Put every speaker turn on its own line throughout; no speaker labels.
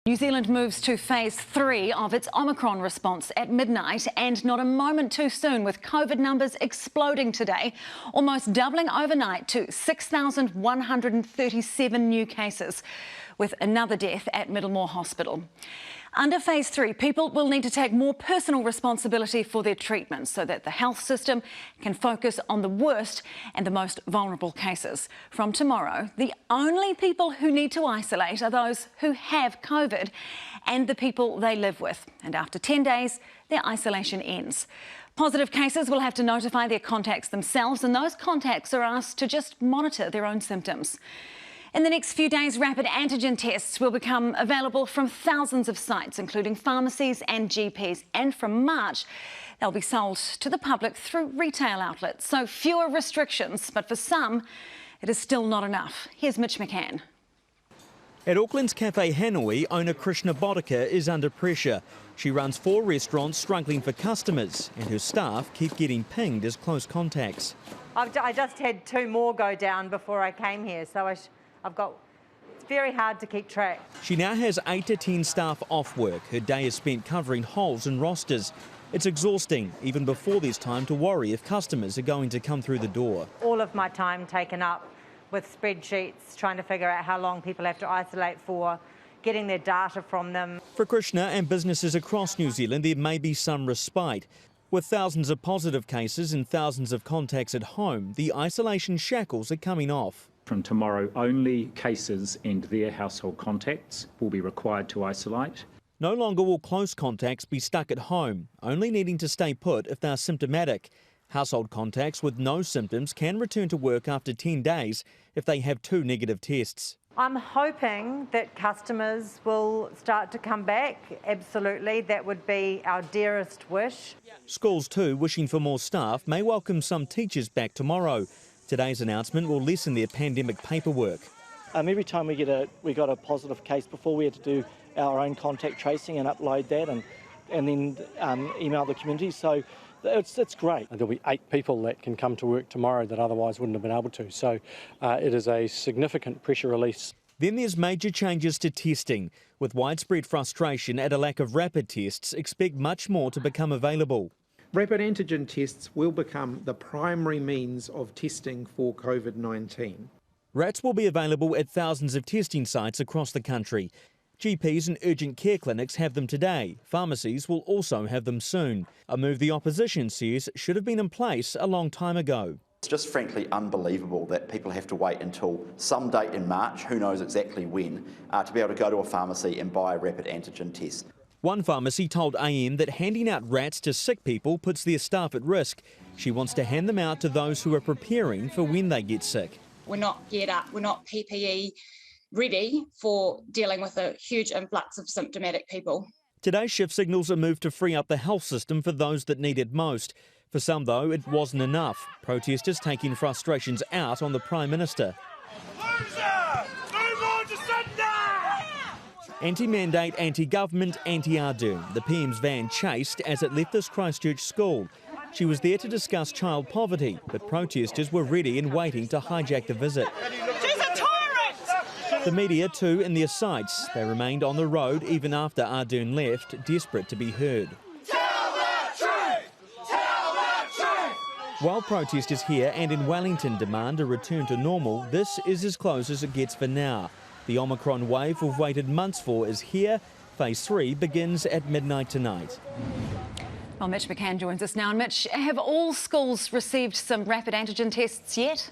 New Zealand moves to phase 3 of its Omicron response at midnight, and not a moment too soon, with COVID numbers exploding today, almost doubling overnight to 6,137 new cases, with another death at Middlemore Hospital. Under phase 3, people will need to take more personal responsibility for their treatment so that the health system can focus on the worst and the most vulnerable cases. From tomorrow, the only people who need to isolate are those who have COVID and the people they live with. And after 10 days, their isolation ends. Positive cases will have to notify their contacts themselves, and those contacts are asked to just monitor their own symptoms. In the next few days, rapid antigen tests will become available from thousands of sites, including pharmacies and GPs. And from March, they'll be sold to the public through retail outlets. So fewer restrictions, but for some, it is still not enough. Here's Mitch McCann.
At Auckland's Cafe Hanoi, owner Krishna Bodhika is under pressure. She runs 4 restaurants struggling for customers, and her staff keep getting pinged as close contacts.
I just had 2 more go down before I came here, so it's very hard to keep track.
She now has 8 to 10 staff off work. Her day is spent covering holes in rosters. It's exhausting, even before there's time to worry if customers are going to come through the door.
All of my time taken up with spreadsheets, trying to figure out how long people have to isolate for, getting their data from them.
For Krishna and businesses across New Zealand, there may be some respite. With thousands of positive cases and thousands of contacts at home, the isolation shackles are coming off.
From tomorrow, only cases and their household contacts will be required to isolate.
No longer will close contacts be stuck at home, only needing to stay put if they are symptomatic. Household contacts with no symptoms can return to work after 10 days if they have 2 negative tests.
I'm hoping that customers will start to come back. Absolutely, that would be our dearest wish.
Schools too, wishing for more staff, may welcome some teachers back tomorrow. Today's announcement will lessen their pandemic paperwork.
Every time we got a positive case before, we had to do our own contact tracing and upload that and then email the community. So it's great.
There'll be 8 people that can come to work tomorrow that otherwise wouldn't have been able to. So it is a significant pressure release.
Then there's major changes to testing. With widespread frustration at a lack of rapid tests, expect much more to become available.
Rapid antigen tests will become the primary means of testing for COVID-19.
RATs will be available at thousands of testing sites across the country. GPs and urgent care clinics have them today. Pharmacies will also have them soon. A move the opposition says should have been in place a long time ago.
It's just frankly unbelievable that people have to wait until some date in March, who knows exactly when, to be able to go to a pharmacy and buy a rapid antigen test.
One pharmacy told AM that handing out RATs to sick people puts their staff at risk. She wants to hand them out to those who are preparing for when they get sick.
We're not geared up, we're not PPE ready for dealing with a huge influx of symptomatic people.
Today's shift signals a move to free up the health system for those that need it most. For some, though, it wasn't enough. Protesters taking frustrations out on the Prime Minister. Anti-mandate, anti-government, anti-Ardern. The PM's van chased as it left this Christchurch school. She was there to discuss child poverty, but protesters were ready and waiting to hijack the visit.
She's a tyrant!
The media too in their sights. They remained on the road even after Ardern left, desperate to be heard.
Tell the truth! Tell the truth!
While protesters here and in Wellington demand a return to normal, this is as close as it gets for now. The Omicron wave we've waited months for is here. Phase 3 begins at midnight tonight.
Well, Mitch McCann joins us now. And Mitch, have all schools received some rapid antigen tests yet?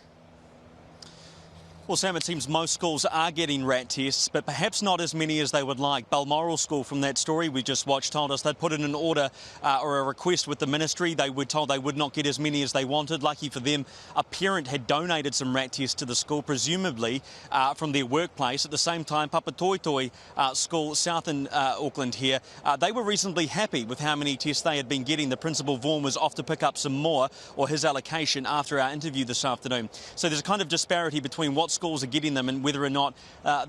Well, Sam, it seems most schools are getting RAT tests, but perhaps not as many as they would like. Balmoral School, from that story we just watched, told us they'd put in an order or a request with the ministry. They were told they would not get as many as they wanted. Lucky for them, a parent had donated some RAT tests to the school, presumably from their workplace. At the same time, Papatoetoe School, south in Auckland here, they were reasonably happy with how many tests they had been getting. The principal, Vaughan, was off to pick up some more, or his allocation, after our interview this afternoon. So there's a kind of disparity between what schools are getting them and whether or not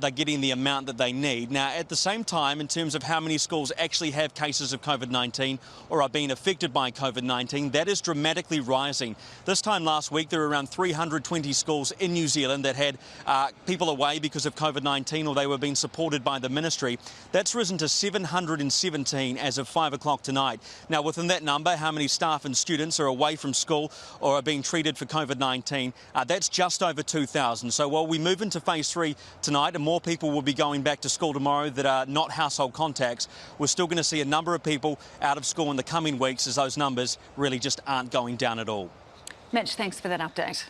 they're getting the amount that they need. Now, at the same time, in terms of how many schools actually have cases of COVID-19 or are being affected by COVID-19, that is dramatically rising. This time last week, there were around 320 schools in New Zealand that had people away because of COVID-19 or they were being supported by the ministry. That's risen to 717 as of 5 o'clock tonight. Now, within that number, how many staff and students are away from school or are being treated for COVID-19? That's just over 2,000. So while we move into phase 3 tonight and more people will be going back to school tomorrow that are not household contacts, we're still going to see a number of people out of school in the coming weeks as those numbers really just aren't going down at all.
Mitch, thanks for that update.